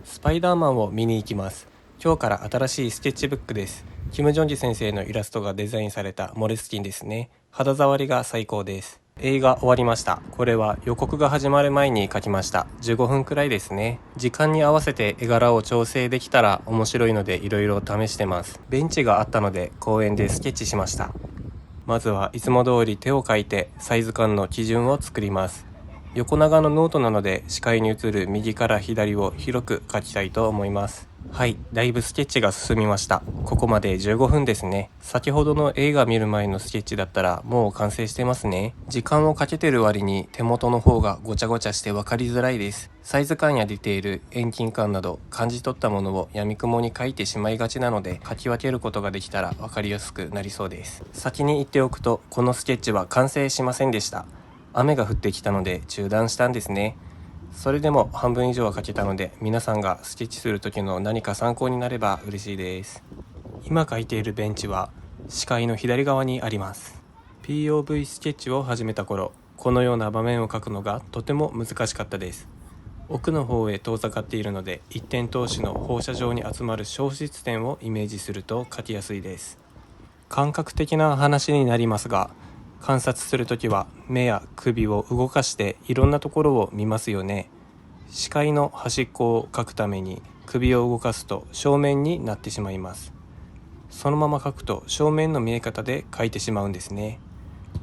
スパイダーマンを見に行きます。今日から新しいスケッチブックです。キム・ジョンジ先生のイラストがデザインされたモレスキンですね。肌触りが最高です。映画終わりました。これは予告が始まる前に描きました。15分くらいですね。時間に合わせて絵柄を調整できたら面白いのでいろいろ試してます。ベンチがあったので公園でスケッチしました。まずはいつも通り手を描いてサイズ感の基準を作ります。横長のノートなので視界に映る右から左を広く描きたいと思います。はい、だいぶスケッチが進みました。ここまで15分ですね。先ほどの映画見る前のスケッチだったらもう完成してますね。時間をかけてる割に手元の方がごちゃごちゃして分かりづらいです。サイズ感やディテール、遠近感など感じ取ったものを闇雲に書いてしまいがちなので、書き分けることができたら分かりやすくなりそうです。先に言っておくと、このスケッチは完成しませんでした。雨が降ってきたので中断したんですね。それでも半分以上は描けたので、皆さんがスケッチする時の何か参考になれば嬉しいです。今描いているベンチは視界の左側にあります。 POV スケッチを始めた頃、このような場面を描くのがとても難しかったです。奥の方へ遠ざかっているので、一点透視の放射状に集まる消失点をイメージすると描きやすいです。感覚的な話になりますが、観察するときは目や首を動かしていろんなところを見ますよね。視界の端っこを描くために首を動かすと正面になってしまいます。そのまま描くと正面の見え方で描いてしまうんですね。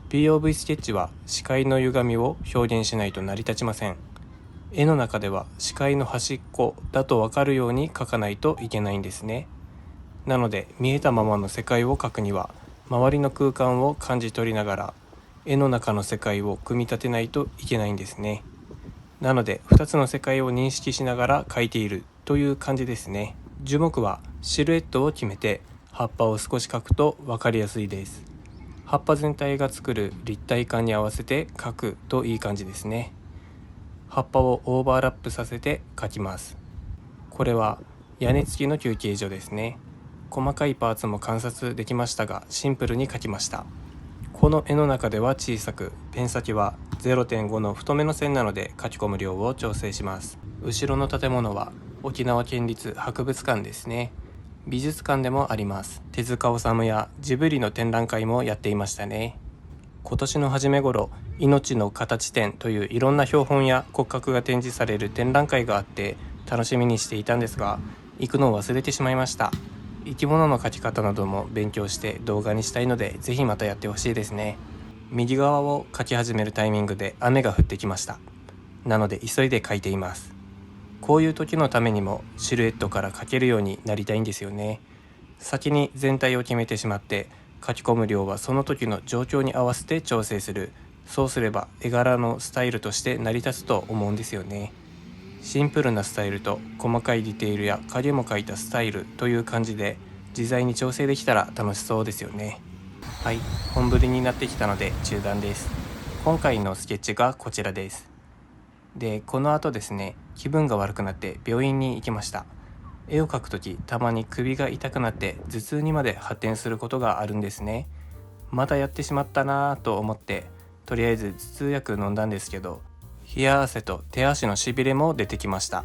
POV スケッチは視界の歪みを表現しないと成り立ちません。絵の中では視界の端っこだと分かるように描かないといけないんですね。なので見えたままの世界を描くには、周りの空間を感じ取りながら絵の中の世界を組み立てないといけないんですね。なので2つの世界を認識しながら描いているという感じですね。樹木はシルエットを決めて葉っぱを少し描くと分かりやすいです。葉っぱ全体が作る立体感に合わせて描くといい感じですね。葉っぱをオーバーラップさせて描きます。これは屋根付きの休憩所ですね。細かいパーツも観察できましたが、シンプルに描きました。この絵の中では小さく、ペン先は 0.5 の太めの線なので書き込む量を調整します。後ろの建物は沖縄県立博物館ですね。美術館でもあります。手塚治虫やジブリの展覧会もやっていましたね。今年の初め頃、命の形展といういろんな標本や骨格が展示される展覧会があって楽しみにしていたんですが、行くのを忘れてしまいました。生き物の描き方なども勉強して動画にしたいので、ぜひまたやってほしいですね。右側を描き始めるタイミングで雨が降ってきました。なので急いで描いています。こういう時のためにもシルエットから描けるようになりたいんですよね。先に全体を決めてしまって、書き込む量はその時の状況に合わせて調整する。そうすれば絵柄のスタイルとして成り立つと思うんですよね。シンプルなスタイルと細かいディテールや影も描いたスタイルという感じで自在に調整できたら楽しそうですよね。はい、本降りになってきたので中断です。今回のスケッチがこちらです。で、この後ですね、気分が悪くなって病院に行きました。絵を描くとき、たまに首が痛くなって頭痛にまで発展することがあるんですね。またやってしまったなぁと思って、とりあえず頭痛薬飲んだんですけど、冷や汗と手足のしびれも出てきました。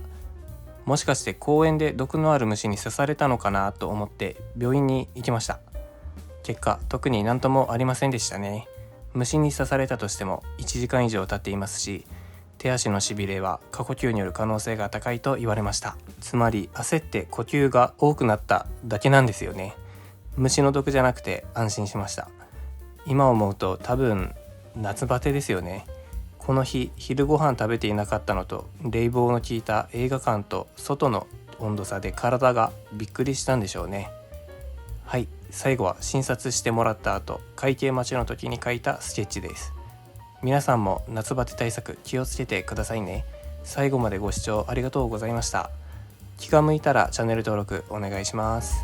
もしかして公園で毒のある虫に刺されたのかなと思って病院に行きました。結果、特に何ともありませんでしたね。虫に刺されたとしても1時間以上経っていますし、手足のしびれは過呼吸による可能性が高いと言われました。つまり焦って呼吸が多くなっただけなんですよね。虫の毒じゃなくて安心しました。今思うと多分夏バテですよね。この日昼ご飯食べていなかったのと、冷房の効いた映画館と外の温度差で体がびっくりしたんでしょうね。はい、最後は診察してもらった後、会計待ちの時に描いたスケッチです。皆さんも夏バテ対策気をつけてくださいね。最後までご視聴ありがとうございました。気が向いたらチャンネル登録お願いします。